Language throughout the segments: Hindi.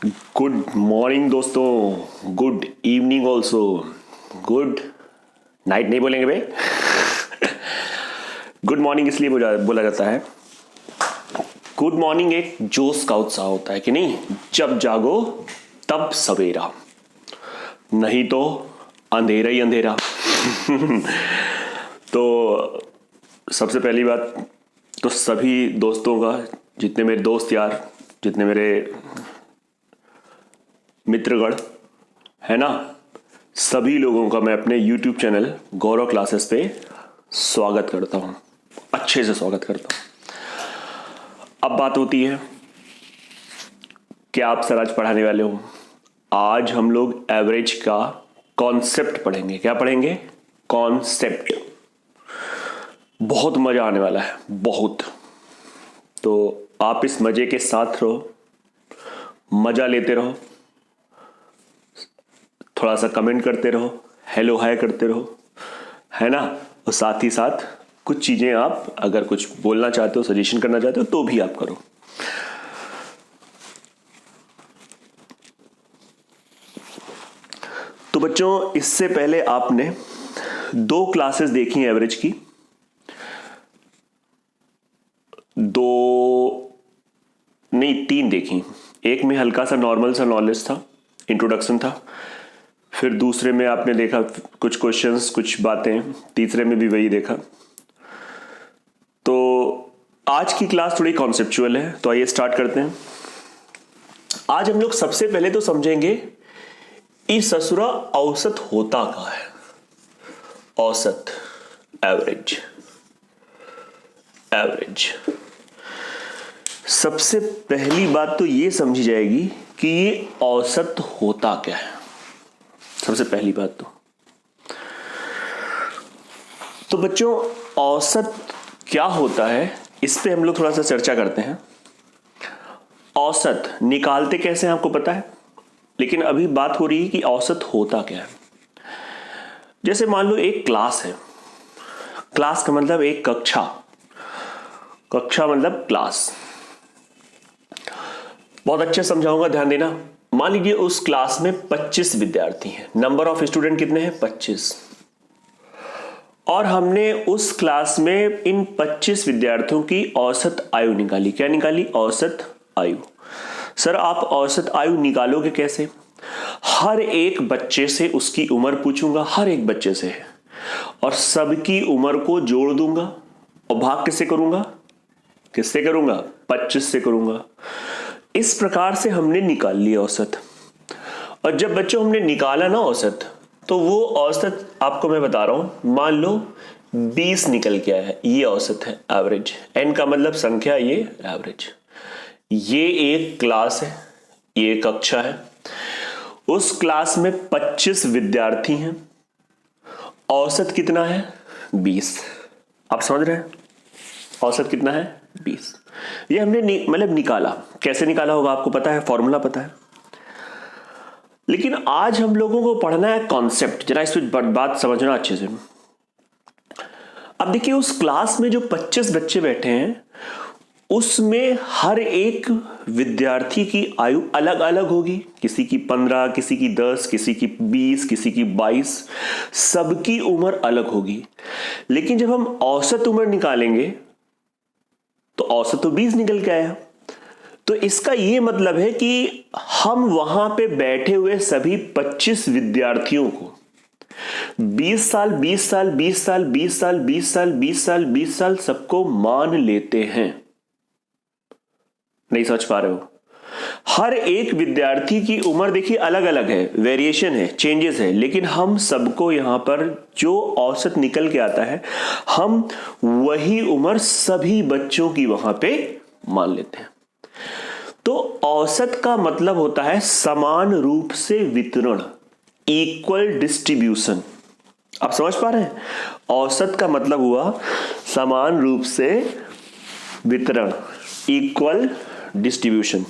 गुड मॉर्निंग दोस्तों, good evening also, good night नहीं बोलेंगे भाई। गुड मॉर्निंग इसलिए बोला जाता है। गुड मॉर्निंग एक जोश का उत्साह होता है कि नहीं, जब जागो तब सवेरा, नहीं तो अंधेरा ही अंधेरा। तो सबसे पहली बात तो सभी दोस्तों का, जितने मेरे दोस्त यार, जितने मेरे मित्रगण है ना, सभी लोगों का मैं अपने YouTube चैनल गौरव क्लासेस पे स्वागत करता हूं, अच्छे से स्वागत करता हूं। अब बात होती है कि आप सर आज पढ़ाने वाले हो। आज हम लोग एवरेज का कॉन्सेप्ट पढ़ेंगे। क्या पढ़ेंगे? कॉन्सेप्ट। बहुत मजा आने वाला है, बहुत। तो आप इस मजे के साथ रहो, मजा लेते रहो, थोड़ा सा कमेंट करते रहो, हेलो हाय करते रहो, है ना। और साथ ही साथ कुछ चीजें आप अगर कुछ बोलना चाहते हो, सजेशन करना चाहते हो तो भी आप करो। तो बच्चों, इससे पहले आपने 2 क्लासेस देखी हैं एवरेज की। 2 नहीं 3 देखी। एक में हल्का सा नॉर्मल सा नॉलेज था, इंट्रोडक्शन था। फिर दूसरे में आपने देखा कुछ क्वेश्चंस, कुछ बातें। तीसरे में भी वही देखा। तो आज की क्लास थोड़ी कॉन्सेप्चुअल है, तो आइए स्टार्ट करते हैं। आज हम लोग सबसे पहले तो समझेंगे इस ससुरा औसत होता क्या है। औसत, एवरेज। एवरेज सबसे पहली बात तो ये समझी जाएगी कि ये औसत होता क्या है। सबसे पहली बात तो बच्चों, औसत क्या होता है, इस पे हम लोग थोड़ा सा चर्चा करते हैं। औसत निकालते कैसे हैं आपको पता है, लेकिन अभी बात हो रही है कि औसत होता क्या है। जैसे मान लो एक क्लास है। क्लास का मतलब एक कक्षा। कक्षा मतलब क्लास। बहुत अच्छे समझाऊंगा, ध्यान देना। मान लीजिए उस क्लास में 25 विद्यार्थी हैं। नंबर ऑफ स्टूडेंट कितने हैं? 25। और हमने उस क्लास में इन 25 विद्यार्थियों की औसत आयु निकाली। क्या निकाली? औसत आयु। सर आप औसत आयु निकालोगे कैसे? हर एक बच्चे से उसकी उम्र पूछूंगा, हर एक बच्चे से, और सबकी उम्र को जोड़ दूंगा और भाग किससे करूंगा? किससे करूंगा? 25 से करूंगा। इस प्रकार से हमने निकाल लिया औसत। और जब बच्चों हमने निकाला ना औसत, तो वो औसत आपको मैं बता रहा हूं, मान लो 20 निकल के आया है। ये औसत है, एवरेज। एन का मतलब संख्या, ये एवरेज। ये एक क्लास है, ये कक्षा है। उस क्लास में 25 विद्यार्थी हैं। औसत कितना है? 20। आप समझ रहे हैं? औसत कितना है? 20। ये हमने मतलब निकाला। कैसे निकाला होगा आपको पता है, फॉर्मूला पता है। लेकिन आज हम लोगों को पढ़ना है कॉन्सेप्ट। जरा इस पर बात समझना अच्छे से। अब देखिए, उस क्लास में जो 25 बच्चे बैठे हैं, उसमें हर एक विद्यार्थी की आयु अलग अलग होगी। किसी की 15, किसी की 10, किसी की 20, किसी की 22। सबकी उम्र अलग होगी। लेकिन जब हम औसत उम्र निकालेंगे तो औसत तो 20 निकल के आया। तो इसका यह मतलब है कि हम वहां पे बैठे हुए सभी 25 विद्यार्थियों को 20 साल 20 साल 20 साल 20 साल 20 साल 20 साल 20 साल सबको मान लेते हैं। नहीं समझ पा रहे हो? हर एक विद्यार्थी की उम्र देखिए अलग अलग है, वेरिएशन है, चेंजेस है, लेकिन हम सबको यहां पर जो औसत निकल के आता है, हम वही उम्र सभी बच्चों की वहां पे मान लेते हैं। तो औसत का मतलब होता है समान रूप से वितरण, इक्वल डिस्ट्रीब्यूशन। आप समझ पा रहे हैं? औसत का मतलब हुआ समान रूप से वितरण, इक्वल डिस्ट्रीब्यूशन।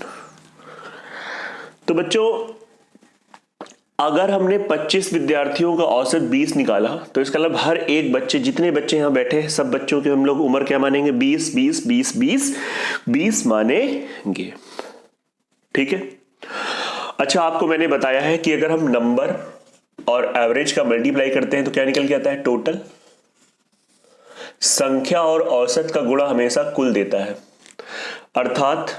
तो बच्चों, अगर हमने 25 विद्यार्थियों का औसत 20 निकाला, तो इसका मतलब हर एक बच्चे, जितने बच्चे यहां बैठे हैं, सब बच्चों की हम लोग उम्र क्या मानेंगे? 20 20 20 20 20 मानेंगे। ठीक है। अच्छा, आपको मैंने बताया है कि अगर हम नंबर और एवरेज का मल्टीप्लाई करते हैं तो क्या निकल के आता है? टोटल। संख्या और औसत का गुणा हमेशा कुल देता है, अर्थात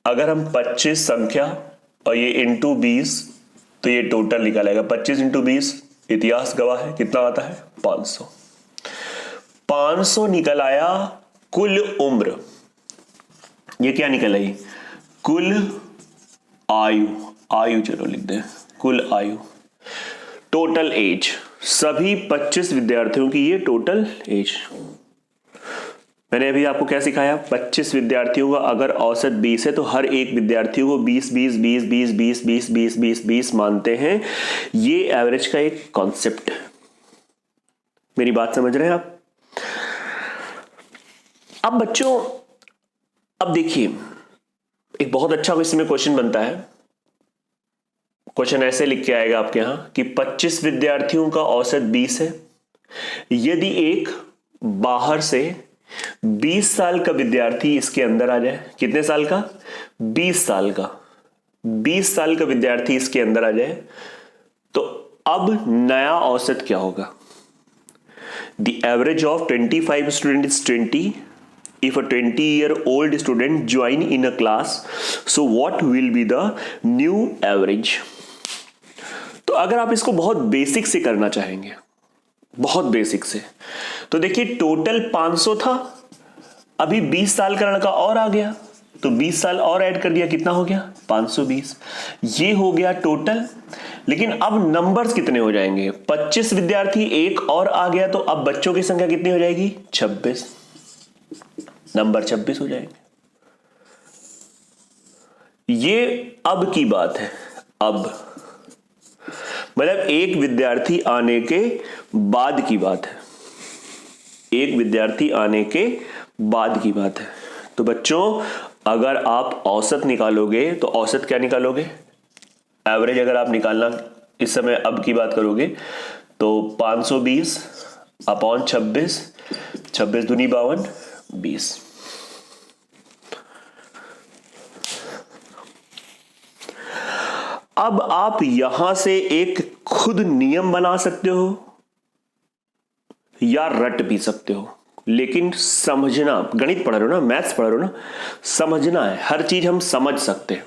अगर हम 25 संख्या और ये इंटू 20 तो ये टोटल निकल आएगा। 25 इंटू 20 इतिहास गवाह है कितना आता है? 500। 500 निकल आया कुल उम्र। ये क्या निकल आई? कुल आयु। आयु चलो लिख दें, कुल आयु, टोटल एज। सभी 25 विद्यार्थियों की ये टोटल एज। मैंने अभी आपको क्या सिखाया? 25 विद्यार्थियों का अगर औसत 20 है तो हर एक विद्यार्थियों को 20 20 20 20 20 20 20 20 20 मानते हैं। ये एवरेज का एक कॉन्सेप्ट है। मेरी बात समझ रहे हैं आप? अब बच्चों, अब देखिए, एक बहुत अच्छा इसमें क्वेश्चन बनता है। क्वेश्चन ऐसे लिख के आएगा आपके यहां कि 25 विद्यार्थियों का औसत 20 है। यदि एक बाहर से 20 साल का विद्यार्थी इसके अंदर आ जाए, कितने साल का? 20 साल का। 20 साल का विद्यार्थी इसके अंदर आ जाए तो अब नया औसत क्या होगा? The average of 25 student is 20 if a 20-year-old student join in a class, so what will be the new average? तो अगर आप इसको बहुत बेसिक से करना चाहेंगे, बहुत बेसिक से, तो देखिए टोटल 500 था, अभी 20 साल का लड़का और आ गया तो 20 साल और ऐड कर दिया, कितना हो गया? 520। ये हो गया टोटल। लेकिन अब नंबर्स कितने हो जाएंगे? 25 विद्यार्थी, एक और आ गया तो अब बच्चों की संख्या कितनी हो जाएगी? 26। नंबर 26 हो जाएंगे। ये अब की बात है। अब मतलब एक विद्यार्थी आने के बाद की बात है। एक विद्यार्थी आने के बाद की बात है। तो बच्चों, अगर आप औसत निकालोगे तो औसत क्या निकालोगे? एवरेज अगर आप निकालना इस समय अब की बात करोगे तो 520 अपॉन 26, 26 दूनी 52, 20। अब आप यहां से एक खुद नियम बना सकते हो या रट भी सकते हो, लेकिन समझना, गणित पढ़ रहे हो ना, मैथ्स पढ़ रहे हो ना, समझना है। हर चीज हम समझ सकते हैं।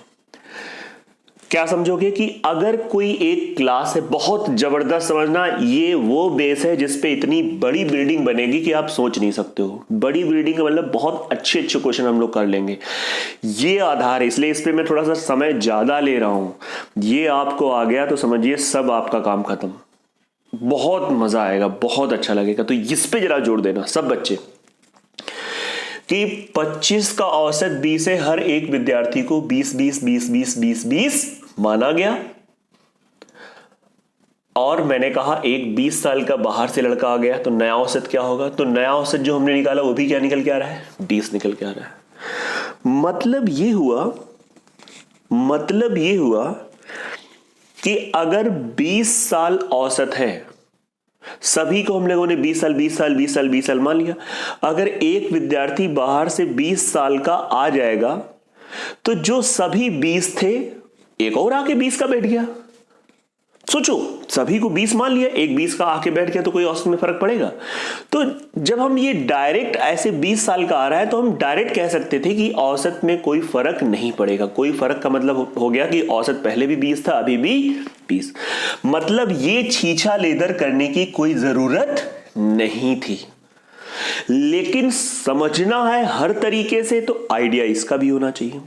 क्या समझोगे कि अगर कोई एक क्लास है, बहुत जबरदस्त, समझना, ये वो बेस है जिसपे इतनी बड़ी बिल्डिंग बनेगी कि आप सोच नहीं सकते हो। बड़ी बिल्डिंग का मतलब बहुत अच्छे अच्छे क्वेश्चन हम लोग कर लेंगे। ये आधार है, इसलिए इस पे मैं थोड़ा सा समय ज्यादा ले रहा हूं। ये आपको आ गया तो समझिए सब आपका काम खत्म। बहुत मजा आएगा, बहुत अच्छा लगेगा। तो इस पे जरा जोर देना सब बच्चे कि 25 का औसत 20 है, हर एक विद्यार्थी को 20 20 20 20 20 20 माना गया। और मैंने कहा एक 20 साल का बाहर से लड़का आ गया तो नया औसत क्या होगा? तो नया औसत जो हमने निकाला वो भी क्या निकल के आ रहा है? 20 निकल के आ रहा है। मतलब ये हुआ कि अगर 20 साल औसत है, सभी को हम लोगों ने 20 साल 20 साल 20 साल 20 साल मान लिया। अगर एक विद्यार्थी बाहर से 20 साल का आ जाएगा तो जो सभी 20 थे, एक और आके 20 का बैठ गया। सोचो, सभी को 20 मान लिया, एक 20 का आके बैठ गया तो कोई औसत में फर्क पड़ेगा? तो जब हम ये डायरेक्ट ऐसे 20 साल का आ रहा है तो हम डायरेक्ट कह सकते थे कि औसत में कोई फर्क नहीं पड़ेगा। कोई फर्क का मतलब हो गया कि औसत पहले भी 20 था, अभी भी 20। मतलब ये छीछा लेदर करने की कोई जरूरत नहीं थी। लेकिन समझना है हर तरीके से तो आइडिया इसका भी होना चाहिए।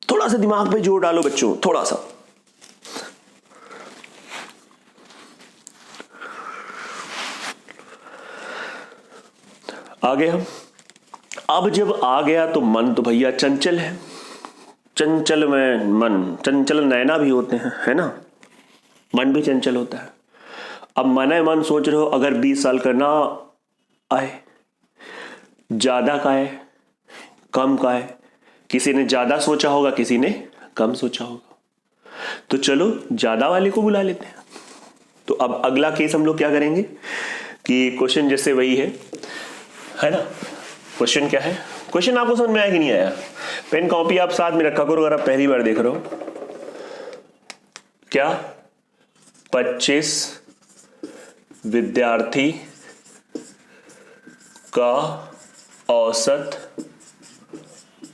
थोड़ा सा दिमाग पे जोर डालो बच्चों, थोड़ा सा। आगे हम अब जब आ गया तो मन तो भैया चंचल है। चंचल में मन, चंचल नैना भी होते हैं, है ना? मन भी चंचल होता है। अब मन सोच रहे हो अगर 20 साल का ना आए, ज्यादा का है, कम का है, किसी ने ज्यादा सोचा होगा, किसी ने कम सोचा होगा, तो चलो ज्यादा वाले को बुला लेते हैं। तो अब अगला केस हम लोग क्या करेंगे कि क्वेश्चन जैसे वही है ना? क्वेश्चन क्या है? क्वेश्चन आपको समझ में आया कि नहीं आया? पेन कॉपी आप साथ में रखा करो अगर आप पहली बार देख रहे हो। क्या 25 विद्यार्थी का औसत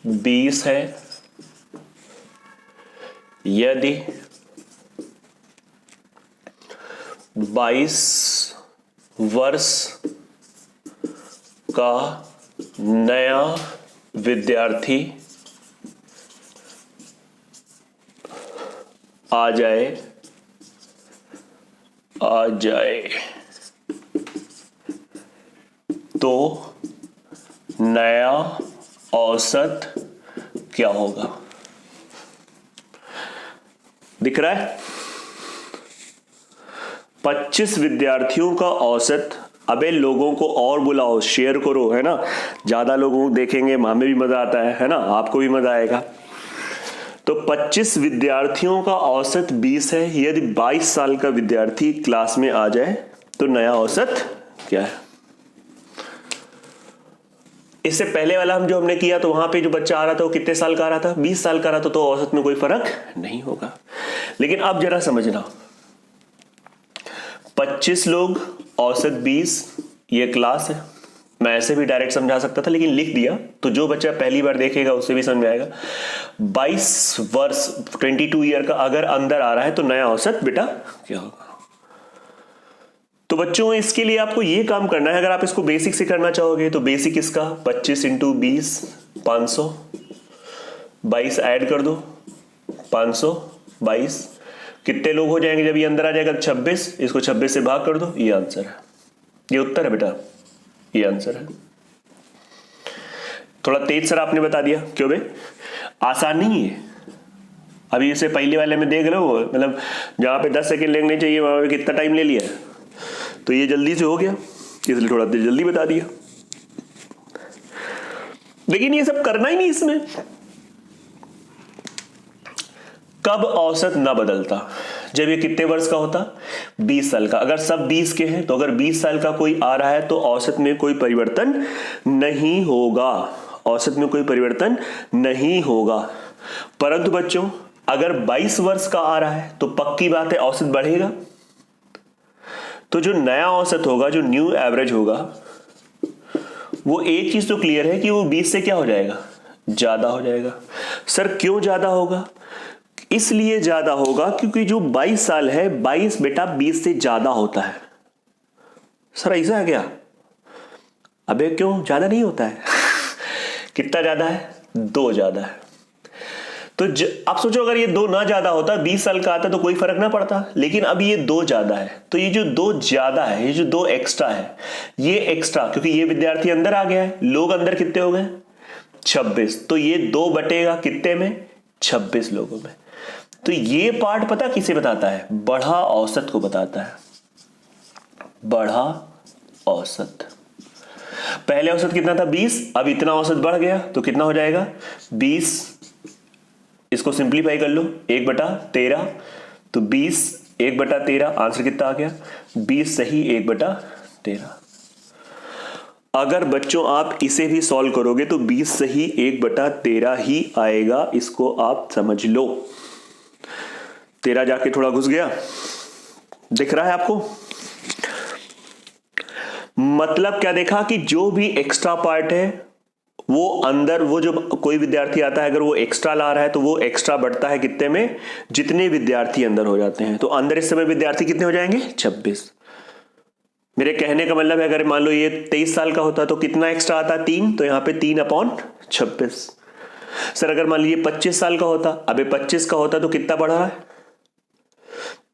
20 है यदि 22 वर्ष का नया विद्यार्थी आ जाए तो नया औसत क्या होगा। दिख रहा है? 25 विद्यार्थियों का औसत। अबे लोगों को और बुलाओ, शेयर करो, है ना, ज्यादा लोगों देखेंगे, हमें भी मजा आता है ना, आपको भी मजा आएगा। तो 25 विद्यार्थियों का औसत 20 है यदि 22 साल का विद्यार्थी क्लास में आ जाए तो नया औसत क्या है। इससे पहले वाला हम जो हमने किया तो वहां पे जो बच्चा आ रहा था वो कितने साल का आ रहा था, 20 साल का आ रहा था, तो औसत में कोई फर्क नहीं होगा। लेकिन अब जरा समझना, 25 लोग औसत 20, ये क्लास है। मैं ऐसे भी डायरेक्ट समझा सकता था लेकिन लिख दिया तो जो बच्चा पहली बार देखेगा उसे भी समझ में आएगा। 22 वर्ष 22 ईयर का अगर अंदर आ रहा है तो नया औसत बेटा क्या होगा। तो बच्चों इसके लिए आपको ये काम करना है, अगर आप इसको बेसिक से करना चाहोगे तो बेसिक इसका 25 इंटू 20 500, 22 ऐड कर दो 500, 22 कितने लोग हो जाएंगे जब ये अंदर आ जाएगा 26, इसको 26 से भाग कर दो, ये आंसर है, ये उत्तर है बेटा, ये आंसर है। थोड़ा तेज सर आपने बता दिया, क्यों बे, आसान नहीं है। अभी इसे पहले वाले में देख लो, मतलब जहां पे 10 सेकंड लगने चाहिए वहां पे कितना टाइम ले लिया, तो ये जल्दी से हो गया, इसलिए थोड़ा देर जल्दी बता दिया। लेकिन ये सब करना ही नहीं इसमें। कब औसत ना बदलता, जब ये कितने वर्ष का होता, 20 साल का। अगर सब 20 के हैं तो अगर 20 साल का कोई आ रहा है तो औसत में कोई परिवर्तन नहीं होगा, औसत में कोई परिवर्तन नहीं होगा। परंतु बच्चों अगर 22 वर्ष का आ रहा है तो पक्की बात है औसत बढ़ेगा। तो जो नया औसत होगा, जो न्यू एवरेज होगा, वो एक चीज तो क्लियर है कि वो 20 से क्या हो जाएगा, ज्यादा हो जाएगा। सर क्यों ज्यादा होगा, इसलिए ज्यादा होगा क्योंकि जो 22 साल है 22 बेटा 20 से ज्यादा होता है। सर ऐसा है क्या, अबे क्यों ज्यादा नहीं होता है कितना ज्यादा है, 2 ज्यादा है। तो आप सोचो अगर ये 2 ना ज्यादा होता, 20 साल का आता तो कोई फर्क ना पड़ता, लेकिन अब ये 2 ज्यादा है, तो ये जो 2 ज्यादा है, ये जो 2 एक्स्ट्रा है, ये एक्स्ट्रा क्योंकि ये विद्यार्थी अंदर आ गया है, लोग अंदर कितने हो गए 26, तो ये 2 बटेगा कितने में, 26 लोगों में। तो ये पार्ट पता किसे बताता है, बढ़ा औसत को बताता है, बढ़ा औसत। पहले औसत कितना था 20, अब इतना औसत बढ़ गया तो कितना हो जाएगा 20, इसको सिंप्लीफाई कर लो 1/13, तो 20 1/13, आंसर कितना आ गया 20 सही 1/13। अगर बच्चों आप इसे भी सॉल्व करोगे तो 20 सही 1/13 ही आएगा, इसको आप समझ लो। 13 जाके थोड़ा घुस गया, दिख रहा है आपको। मतलब क्या देखा कि जो भी एक्स्ट्रा पार्ट है वो अंदर, वो जो कोई विद्यार्थी आता है अगर वो एक्स्ट्रा ला रहा है तो वो एक्स्ट्रा बढ़ता है कितने में, जितने विद्यार्थी अंदर हो जाते हैं। तो अंदर इस समय विद्यार्थी कितने हो जाएंगे 26। मेरे कहने का मतलब है अगर मान लो ये 23 साल का होता तो कितना एक्स्ट्रा आता, 3, तो यहाँ पे 3/26। सर अगर मान लीजिए 25 साल का होता, अबे 25 का होता तो कितना बढ़ रहा है,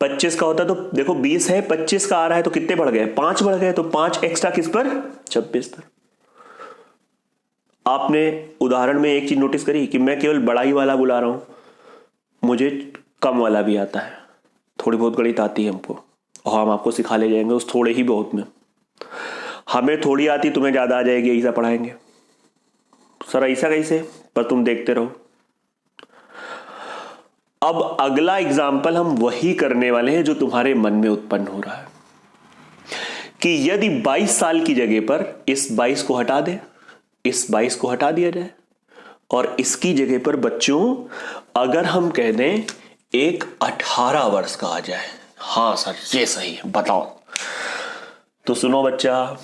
25 का होता तो देखो 20 है, 25 का आ रहा है तो कितने बढ़ गए, 5 बढ़ गए, तो 5 एक्स्ट्रा किस पर, 26 पर। आपने उदाहरण में एक चीज नोटिस करी कि मैं केवल बड़ा ही वाला बुला रहा हूं, मुझे कम वाला भी आता है, थोड़ी बहुत गणित आती है हमको और हम आपको सिखा ले जाएंगे उस थोड़े ही बहुत में। हमें थोड़ी आती तुम्हें ज्यादा आ जाएगी, ऐसा पढ़ाएंगे। सर ऐसा कैसे, पर तुम देखते रहो। अब अगला एग्जाम्पल हम वही करने वाले हैं जो तुम्हारे मन में उत्पन्न हो रहा है कि यदि 22 साल की जगह पर इस 22 को हटा दे, इस 22 को हटा दिया जाए और इसकी जगह पर बच्चों अगर हम कह दें एक 18 वर्ष का आ जाए, हाँ सर ये सही है, बताओ। तो सुनो बच्चा,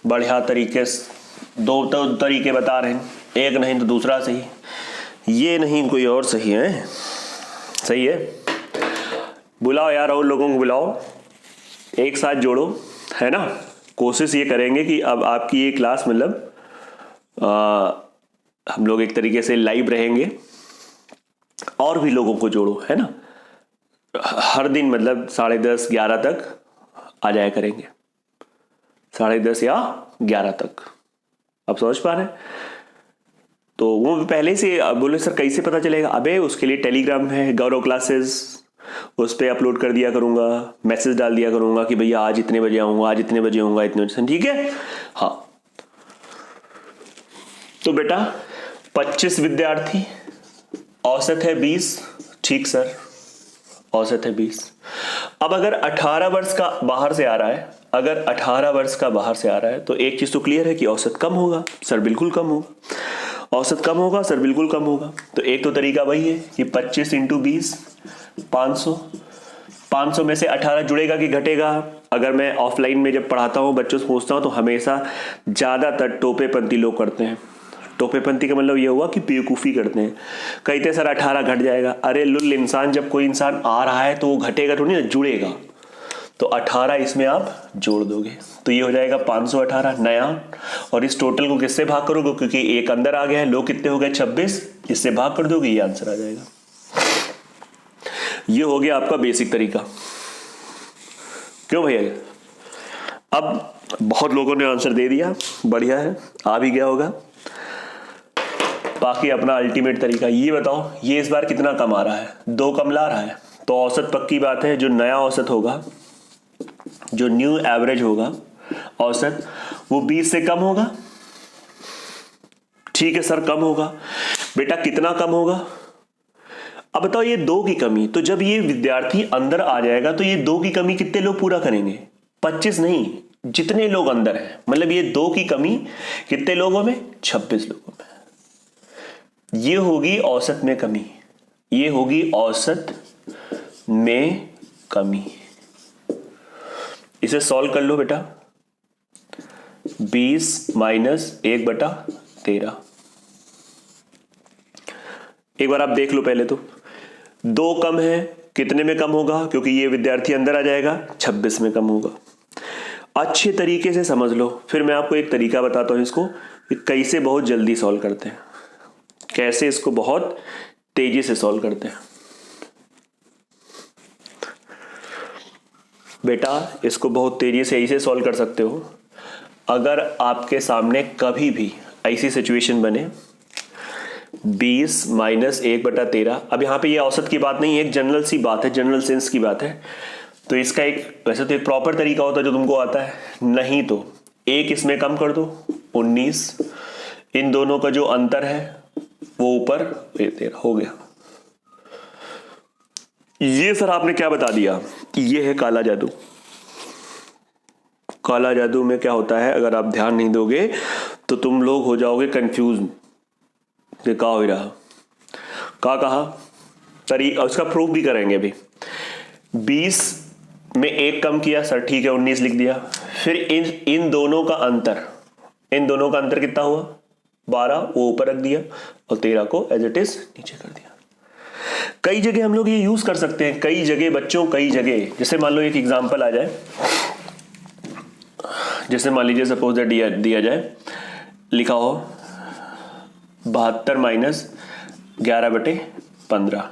बढ़िया तरीके से दो तो तरीके बता रहे हैं, एक नहीं तो दूसरा सही, ये नहीं कोई और सही है। सही है, बुलाओ यार और लोगों को बुलाओ, एक साथ जोड़ो, है ना। कोशिश ये करेंगे कि अब आपकी ये क्लास मतलब हम लोग एक तरीके से लाइव रहेंगे, और भी लोगों को जोड़ो, है ना। हर दिन मतलब 10:30 11 तक आ जाया करेंगे, 10:30 या 11 तक। अब समझ पा रहे हैं। तो वो पहले से बोले सर कैसे पता चलेगा, अबे उसके लिए टेलीग्राम है गौरव क्लासेस, उस पर अपलोड कर दिया करूंगा, मैसेज डाल दिया करूंगा कि भैया आज इतने बजे आऊंगा, आज इतने बजे आऊंगा, इतने बजे, ठीक है। हाँ तो बेटा 25 विद्यार्थी, औसत है 20, ठीक सर औसत है 20। अब अगर 18 वर्ष का बाहर से आ रहा है, अगर 18 वर्ष का बाहर से आ रहा है तो एक चीज तो क्लियर है कि औसत कम होगा सर, बिल्कुल कम होगा, औसत कम होगा सर, बिल्कुल कम होगा। तो एक तो तरीका वही है कि 25 × 20 500, 500 में से 18 जुड़ेगा कि घटेगा। अगर मैं ऑफलाइन में जब पढ़ाता हूँ बच्चों से पूछता हूँ तो हमेशा ज्यादातर टोपेपंथी लोग करते हैं। टोपेपंथी का मतलब ये हुआ कि बेवकूफ़ी करते हैं, कहते सर 18 घट जाएगा। अरे लुल्ल इंसान, जब कोई इंसान आ रहा है तो वो घटेगा तो नहीं ना, जुड़ेगा। तो 18 इसमें आप जोड़ दोगे तो ये हो जाएगा 518 नया, और इस टोटल को किससे भाग करोगे, क्योंकि एक अंदर आ गया है, लोग कितने हो गए 26, इससे भाग कर दोगे, ये आंसर आ जाएगा। ये हो गया आपका बेसिक तरीका। क्यों भैया? अब बहुत लोगों ने आंसर दे दिया, बढ़िया है, आ भी गया होगा। बाकी अपना अल्टीमेट तरीका ये बताओ, ये इस बार कितना कम आ रहा है, 2 कम ला रहा है, तो औसत पक्की बात है, जो नया औसत होगा, जो न्यू एवरेज होगा औसत, वो 20 से कम होगा। ठीक है सर कम होगा, बेटा कितना कम होगा? अब बताओ ये 2 की कमी, तो जब ये विद्यार्थी अंदर आ जाएगा तो ये 2 की कमी कितने लोग पूरा करेंगे? 25 नहीं, जितने लोग अंदर हैं, मतलब ये 2 की कमी कितने लोगों में? 26 लोगों में। ये होगी औसत में कमी, ये होगी औसत में कमी। इसे सॉल्व कर लो बेटा, 20 - 1/13। एक बार आप देख लो पहले तो, 2 कम है, कितने में कम होगा? क्योंकि ये विद्यार्थी अंदर आ जाएगा, 26 में कम होगा। अच्छे तरीके से समझ लो, फिर मैं आपको एक तरीका बताता हूं इसको कि कैसे बहुत जल्दी सॉल्व करते हैं, कैसे इसको बहुत तेजी से सॉल्व करते हैं। बेटा इसको बहुत तेजी से ऐसे सॉल्व कर सकते हो, अगर आपके सामने कभी भी ऐसी सिचुएशन बने 20 - 1/13। अब यहाँ पे ये औसत की बात नहीं है, एक जनरल सी बात है, जनरल सेंस की बात है। तो इसका एक वैसे तो एक प्रॉपर तरीका होता है जो तुमको आता है, नहीं तो एक इसमें कम कर दो 19, इन दोनों का जो अंतर है वो ऊपर 13 हो गया। ये सर आपने क्या बता दिया, ये है काला जादू। काला जादू में क्या होता है, अगर आप ध्यान नहीं दोगे तो तुम लोग हो जाओगे कंफ्यूज, ये क्या हो रहा, क्या कहा तरीका, उसका प्रूफ भी करेंगे अभी। 20 में 1 कम किया सर, ठीक है 19 लिख दिया। फिर इन दोनों का अंतर, इन दोनों का अंतर कितना हुआ 12, वो ऊपर रख दिया और 13 को एज इट इज नीचे कर दिया। कई जगह हम लोग ये यूज कर सकते हैं, कई जगह बच्चों, कई जगह। जैसे मान लो एक एग्जांपल आ जाए, जैसे मान लीजिए सपोज दैट दिया जाए, लिखा हो 72 - 11/15।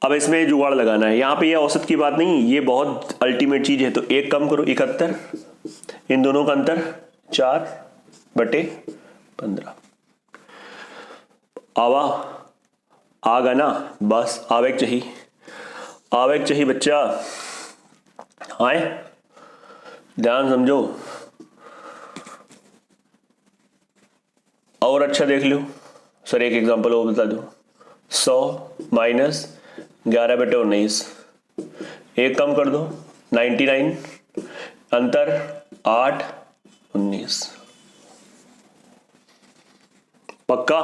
अब इसमें जुगाड़ लगाना है, यहां पे ये औसत की बात नहीं, ये बहुत अल्टीमेट चीज है। तो 1 कम करो 71, इन दोनों का अंतर 4/15। आवा आगा ना, बस आवेग चाहिए बच्चा, आए ध्यान समझो। और अच्छा देख लो सर, एक एग्जांपल और बता दो, 100 - 11/19, 1 कम कर दो 99, अंतर 8/19। पक्का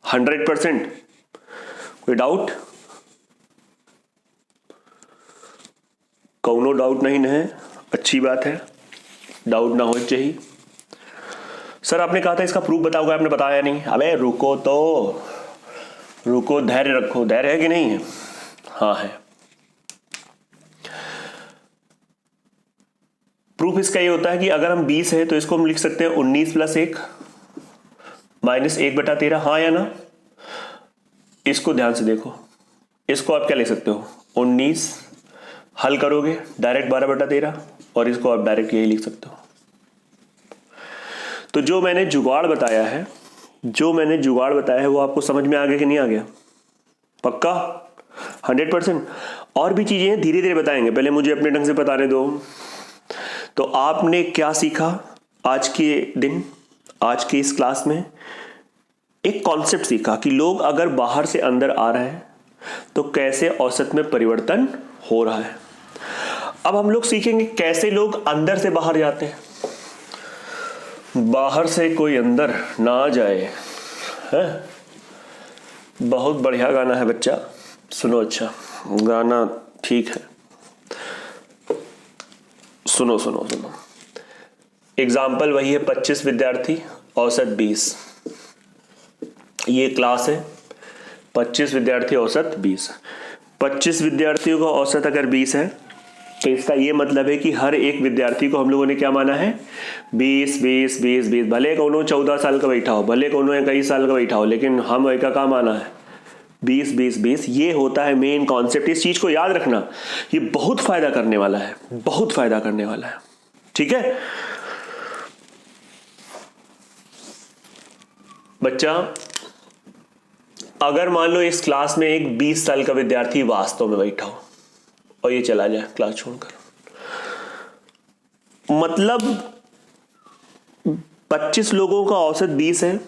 100%? कोई डाउट? कौनो डाउट नहीं है, अच्छी बात है, डाउट ना हो चाहिए। सर आपने कहा था इसका प्रूफ बताओगे, आपने बताया नहीं। अबे रुको तो, रुको, धैर्य रखो। धैर्य है कि नहीं है? हाँ है। प्रूफ इसका ये होता है कि अगर हम 20 है तो इसको हम लिख सकते हैं 19 + 1 -1/13। हाँ या ना? इसको ध्यान से देखो, इसको आप क्या लिख सकते हो? 19 हल करोगे डायरेक्ट 12/13, और इसको आप डायरेक्ट यही लिख सकते हो। तो जो मैंने जुगाड़ बताया है, वो आपको समझ में आ गया कि नहीं आ गया? पक्का 100%? और भी चीजें धीरे धीरे बताएंगे, पहले मुझे अपने ढंग से बताने दो। तो आपने क्या सीखा आज के दिन, आज की इस क्लास में? एक कॉन्सेप्ट सीखा कि लोग अगर बाहर से अंदर आ रहे हैं तो कैसे औसत में परिवर्तन हो रहा है। अब हम लोग सीखेंगे कैसे लोग अंदर से बाहर जाते हैं, बाहर से कोई अंदर ना आ जाए। है बहुत बढ़िया गाना है बच्चा, सुनो। अच्छा गाना ठीक है, सुनो सुनो सुनो। एग्जाम्पल वही है, 25 विद्यार्थी, औसत 20। ये क्लास है, 25 विद्यार्थी, औसत 20। 25 विद्यार्थियों का औसत अगर 20 है तो इसका ये मतलब है कि हर एक विद्यार्थी को हम लोगों ने क्या माना है? 20 20 20 20। भले कोनो 14 साल का बैठा हो, भले कोनो 21 साल का बैठा हो, लेकिन हम एक का माना है 20 20 20। ये होता है मेन कॉन्सेप्ट। इस चीज को याद रखना, ये बहुत फायदा करने वाला है, बहुत फायदा करने वाला है। ठीक है बच्चा, अगर मान लो इस क्लास में एक 20 साल का विद्यार्थी वास्तव में बैठा हो और ये चला जाए क्लास छोड़कर, मतलब 25 लोगों का औसत 20 है,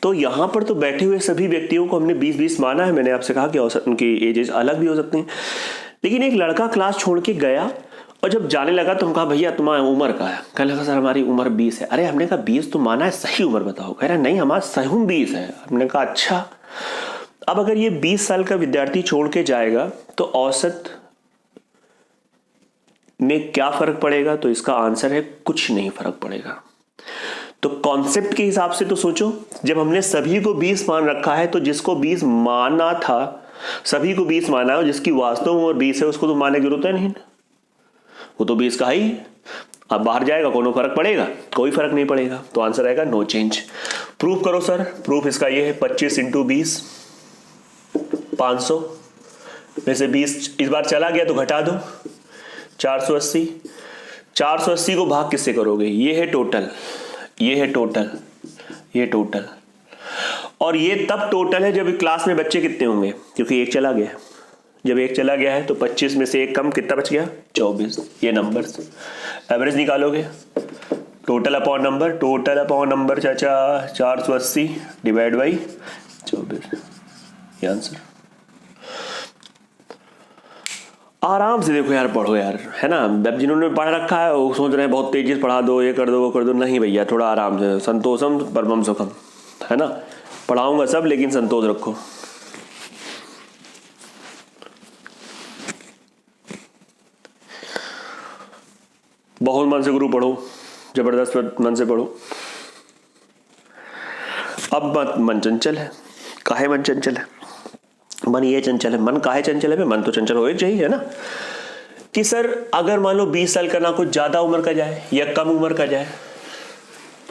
तो यहां पर तो बैठे हुए सभी व्यक्तियों को हमने 20-20 माना है। मैंने आपसे कहा कि औसत उनकी एजेस अलग भी हो सकती हैं, लेकिन एक लड़का क्लास छोड़ के गया और जब जाने लगा तो हम कहा भैया तुम्हारी उम्र का है? कहने लगा सर हमारी उम्र 20 है। अरे हमने कहा 20 तो माना है, सही उम्र बताओ। कह रहा नहीं हमारा सही 20 है। हमने कहा अच्छा। अब अगर ये 20 साल का विद्यार्थी छोड़ के जाएगा तो औसत में क्या फर्क पड़ेगा? तो इसका आंसर है कुछ नहीं फर्क पड़ेगा। तो कॉन्सेप्ट के हिसाब से तो सोचो, जब हमने सभी को 20 मान रखा है तो जिसको 20 माना था, सभी को 20 माना है, जिसकी वास्तव में उम्र 20 है उसको तो मानने की जरूरत है नहीं, वो तो 20 का ही। अब बाहर जाएगा कोनो फर्क पड़ेगा? कोई फर्क नहीं पड़ेगा। तो आंसर आएगा नो चेंज। प्रूफ करो सर। प्रूफ इसका ये है 25 × 20 500 में से 20 इस बार चला गया तो घटा दो 480। 480 को भाग किससे करोगे? ये है टोटल, ये है टोटल, ये टोटल। और ये तब टोटल है जब क्लास में बच्चे कितने होंगे, क्योंकि एक चला गया। जब एक चला गया है तो 25 में से एक कम कितना बच गया? 24। ये नंबर्स एवरेज निकालोगे, total upon number, total upon number चाचा 480 डिवाइड बाई 24, ये आंसर। आराम से देखो यार, पढ़ो यार, है ना। अब जिन्होंने पढ़ रखा है वो सोच रहे हैं बहुत तेजी से पढ़ा दो, ये कर दो वो कर दो। नहीं भैया, थोड़ा आराम से, संतोषम परमम सुखम, है ना। पढ़ाऊंगा सब लेकिन संतोष रखो। बहुत मन से गुरु पढ़ो, जबरदस्त मन से पढ़ो। अब मन चंचल है। काहे मन चंचल है? मन ये चंचल है। मन काहे चंचल है? मन तो चंचल हो चाहिए, है ना। कि सर अगर मान लो 20 साल का ना कुछ ज्यादा उम्र का जाए या कम उम्र का जाए,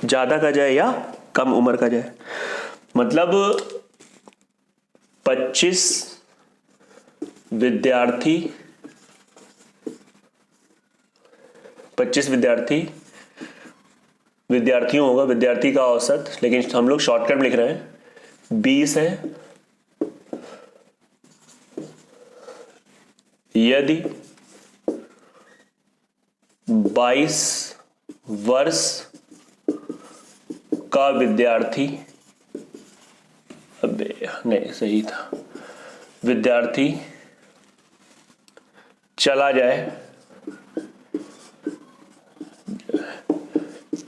ज्यादा का जाए या कम उम्र का जाए, मतलब 25 विद्यार्थी, 25 विद्यार्थियों होगा, विद्यार्थी का औसत, लेकिन हम लोग शॉर्टकट लिख रहे हैं 20 है। यदि 22 वर्ष का विद्यार्थी, अबे नहीं सही था, विद्यार्थी चला जाए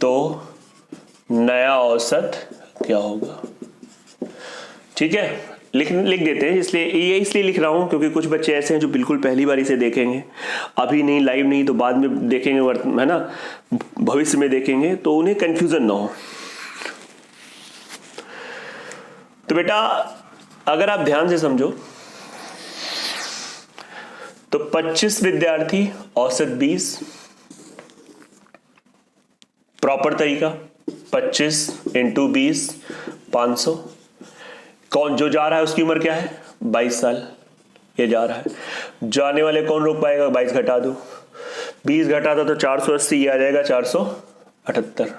तो नया औसत क्या होगा। ठीक है, लिख देते हैं। इसलिए लिख रहा हूं क्योंकि कुछ बच्चे ऐसे हैं जो बिल्कुल पहली बार इसे देखेंगे, अभी नहीं, लाइव नहीं तो बाद में देखेंगे, है ना, भविष्य में देखेंगे, तो उन्हें कंफ्यूजन ना हो। तो बेटा अगर आप ध्यान से समझो तो 25 विद्यार्थी, औसत 20, प्रॉपर तरीका 25 इंटू 20 500। कौन जो जा रहा है उसकी उम्र क्या है, 22 साल, ये जा रहा है। जाने वाले कौन रोक पाएगा, 22 घटा दो, 20 घटा दो तो 480, ये आ जाएगा 478।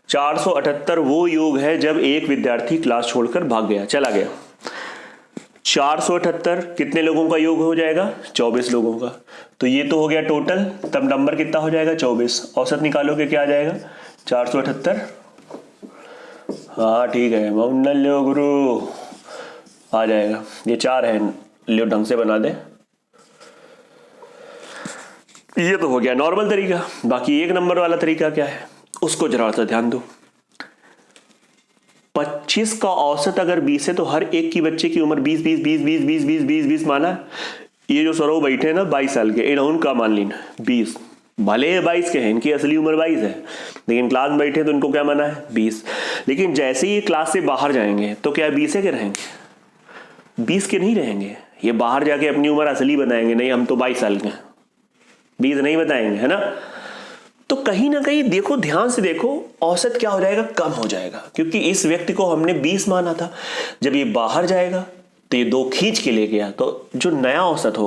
478 वो योग है जब एक विद्यार्थी क्लास छोड़कर भाग गया, चला गया। 478 कितने लोगों का योग हो जाएगा, 24 लोगों का। तो ये तो हो गया टोटल, तब नंबर कितना हो जाएगा, 24। औसत निकालोगे क्या आ जाएगा, 478। हाँ ठीक है, मौन लो गुरु, आ जाएगा। ये 4 है, लियो ढंग से बना दे। ये तो हो गया नॉर्मल तरीका। बाकी 1 नंबर वाला तरीका क्या है, उसको जरा सा ध्यान दो। 25 का औसत अगर 20 है तो हर एक की बच्चे की उम्र 20 20 20 20 20 20 20 20 माना। ये जो सरो बैठे हैं ना 22 साल के, इनका मान लेना 20, भले 22 के हैं, इनकी असली उम्र 22 है, लेकिन क्लास में बैठे तो इनको क्या माना है, 20। लेकिन जैसे ही क्लास से बाहर जाएंगे तो क्या 20 के रहेंगे, 20 के नहीं रहेंगे। ये बाहर जाके अपनी उम्र असली बताएंगे, नहीं हम तो 22 साल के हैं, 20 नहीं बताएंगे, है ना। तो कहीं ना कहीं देखो, ध्यान से देखो, औसत क्या हो जाएगा, कम हो जाएगा, क्योंकि इस व्यक्ति को हमने 20 माना था। जब ये बाहर जाएगा तो ये 2 खींच के ले गया, तो जो नया औसत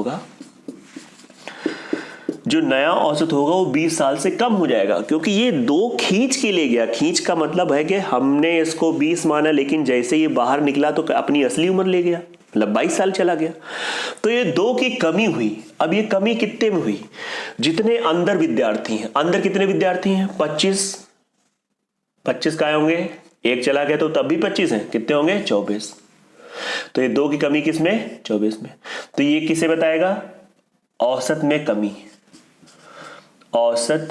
होगा वो 20 साल से कम हो जाएगा, क्योंकि ये 2 खींच के ले गया। खींच का मतलब है कि हमने इसको 20 माना, लेकिन जैसे ये बाहर निकला तो अपनी असली उम्र ले गया, मतलब 22 साल चला गया। तो ये 2 की कमी हुई। अब ये कमी कितने में हुई, जितने अंदर विद्यार्थी हैं। अंदर कितने विद्यार्थी हैं, 25 काय होंगे, 1 चला गया तो तब भी 25 हैं, कितने होंगे, 24। तो ये 2 की कमी किसमें, 24 में। तो ये किसे बताएगा, औसत में कमी। औसत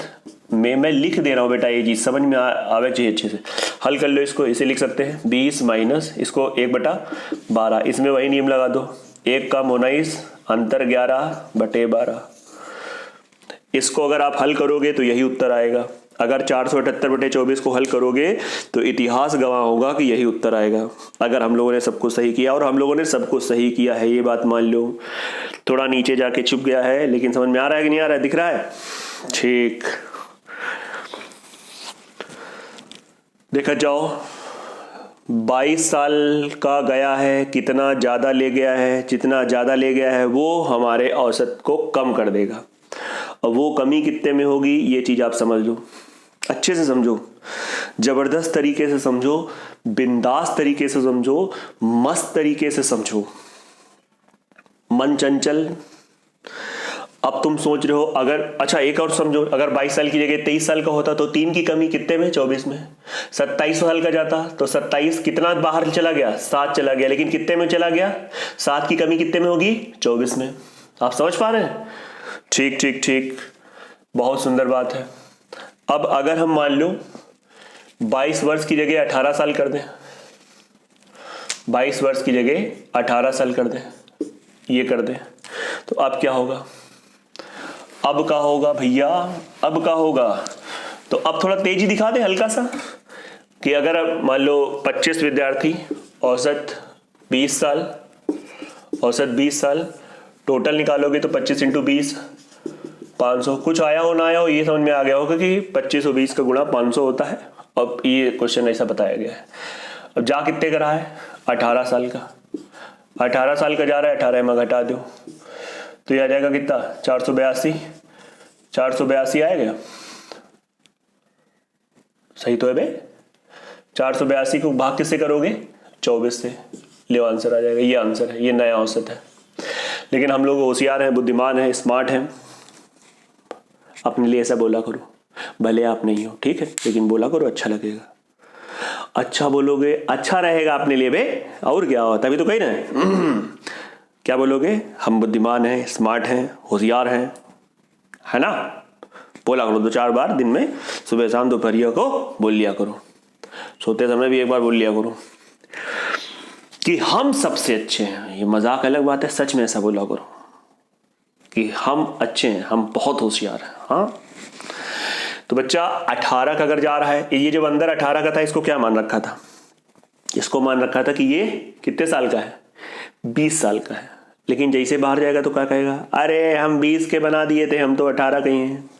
में मैं लिख दे रहा हूं बेटा, ये चीज समझ में आवे चाहिए अच्छे से। हल कर लो इसको, इसे लिख सकते हैं 20 माइनस इसको 1/12। इसमें वही नियम लगा दो, 1 का 19 अंतर 11/12। इसको अगर आप हल करोगे तो यही उत्तर आएगा। अगर 478/24 को हल करोगे तो इतिहास गवाह होगा कि यही उत्तर आएगा, अगर हम लोगों ने सब कुछ सही किया। और हम लोगों ने सब कुछ सही किया है, ये बात मान लो। थोड़ा नीचे जाके छुप गया है, लेकिन समझ में आ रहा है कि नहीं आ रहा है, दिख रहा है, ठीक। देखा जाओ, 22 साल का गया है, कितना ज्यादा ले गया है, जितना ज्यादा ले गया है वो हमारे औसत को कम कर देगा। और वो कमी कितने में होगी, ये चीज आप समझ लो, अच्छे से समझो, जबरदस्त तरीके से समझो, बिंदास तरीके से समझो, मस्त तरीके से समझो, मन चंचल। अब तुम सोच रहे हो अगर, अच्छा एक और समझो, अगर 22 साल की जगह 23 साल का होता तो 3 की कमी कितने में, 24 में। 27 साल का जाता तो 27 कितना बाहर चला गया, 7 चला गया, लेकिन कितने में चला गया, 7 की कमी कितने में होगी, 24 में। आप समझ पा रहे हैं, ठीक ठीक ठीक, बहुत सुंदर बात है। अब अगर हम मान लो 22 वर्ष की जगह 18 साल कर दें, 22 वर्ष की जगह 18 साल कर दें, ये कर दें, तो अब क्या होगा, अब का होगा भैया, अब का होगा। तो अब थोड़ा तेजी दिखा दे हल्का सा, कि अगर अब मान लो 25 विद्यार्थी, औसत 20 साल, औसत 20 साल, टोटल निकालोगे तो 25 इंटू 20 500। कुछ आया हो ना आया हो ये समझ में आ गया होगा कि 25 और 20 का गुणा 500 होता है। अब ये क्वेश्चन ऐसा बताया गया है। अब जा कितने का रहा है, 18 साल का, 18 साल का जा रहा है, 18 में घटा दो तो ये आ जाएगा कितना, 482। 482 आएगा, सही तो है बे। 482 को भाग किससे करोगे, 24 से, ले आंसर आ जाएगा। ये आंसर है, ये नया औसत है। लेकिन हम लोग होशियार हैं, बुद्धिमान हैं, स्मार्ट हैं, अपने लिए ऐसा बोला करो, भले आप नहीं हो, ठीक है, लेकिन बोला करो, अच्छा लगेगा। अच्छा बोलोगे अच्छा रहेगा अपने लिए बे, और क्या होता है, अभी तो कही ना क्या बोलोगे, हम बुद्धिमान हैं, स्मार्ट हैं, होशियार हैं, है ना। बोला करो 2-4 बार दिन में, सुबह शाम दोपहरिया को बोल लिया करो। सोते समय भी एक बार बोल लिया करो कि हम सबसे अच्छे हैं। ये मजाक अलग बात है, सच में ऐसा बोला करो कि हम अच्छे हैं, हम बहुत होशियार हैं। हाँ, तो बच्चा 18 का अगर जा रहा है, ये जब अंदर 18 का था इसको क्या मान रखा था? इसको मान रखा था कि ये कितने साल का है? 20 साल का है। लेकिन जैसे बाहर जाएगा तो क्या कहेगा? अरे हम 20 के बना दिए थे, हम तो 18 के ही हैं।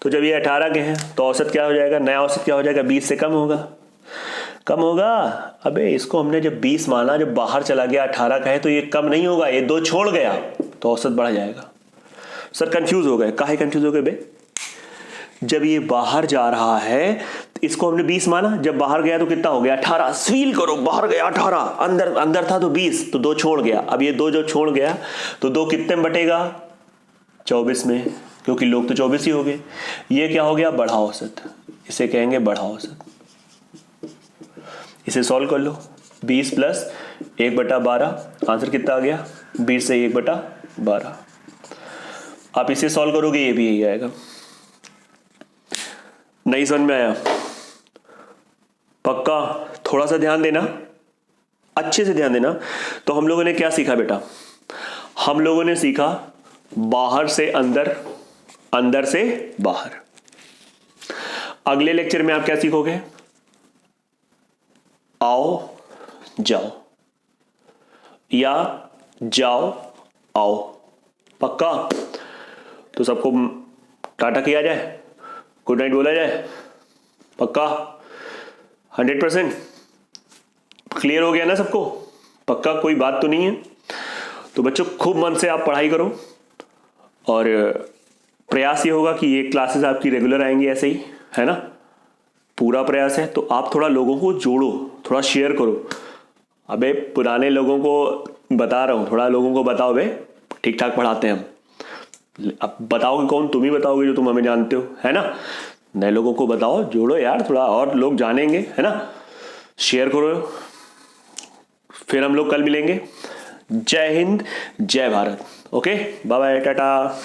तो जब ये 18 के हैं तो औसत क्या हो जाएगा? नया औसत क्या हो जाएगा? 20 से कम होगा। कम होगा? अबे इसको हमने जब 20 माना, जब बाहर चला गया 18 का है, तो ये कम नहीं होगा, ये 2 छोड़ गया तो औसत बढ़ जाएगा। सर कंफ्यूज हो गए? काहे कंफ्यूज हो गए बे? जब ये बाहर जा रहा है, इसको हमने 20 माना, जब बाहर गया तो कितना हो गया? 18। फील करो, बाहर गया 18, अंदर था तो 20, तो 2 छोड़ गया। अब ये 2 जो छोड़ गया तो 2 कितने में बटेगा? 24 में, क्योंकि लोग तो 24 ही हो गए। ये क्या हो गया? बढ़ा औसत। इसे कहेंगे बढ़ा औसत। इसे सॉल्व कर लो। 20 प्लस 1/12, आंसर कितना आ गया? 20 से 1/12। आप इसे सॉल्व करोगे, ये भी यही आएगा। नहीं समझ में आया? पक्का? थोड़ा सा ध्यान देना, अच्छे से ध्यान देना। तो हम लोगों ने क्या सीखा बेटा? हम लोगों ने सीखा बाहर से अंदर, अंदर से बाहर। अगले लेक्चर में आप क्या सीखोगे? आओ जाओ या जाओ आओ। पक्का? तो सबको टाटा किया जाए, गुड नाइट बोला जाए। पक्का? 100% क्लियर हो गया ना सबको? पक्का? कोई बात तो नहीं है? तो बच्चों खूब मन से आप पढ़ाई करो और प्रयास ये होगा कि ये क्लासेस आपकी रेगुलर आएंगी ऐसे ही, है ना? पूरा प्रयास है। तो आप थोड़ा लोगों को जोड़ो, थोड़ा शेयर करो। अबे पुराने लोगों को बता रहा हूँ, थोड़ा लोगों को बताओ बे, ठीक ठाक पढ़ाते हैं हम। अब बताओगे कौन? तुम ही बताओगे जो तुम हमें जानते हो, है ना? नए लोगों को बताओ, जोड़ो यार, थोड़ा और लोग जानेंगे, है ना? शेयर करो। फिर हम लोग कल मिलेंगे। जय हिंद, जय Bharat. Okay, bye bye, Tata.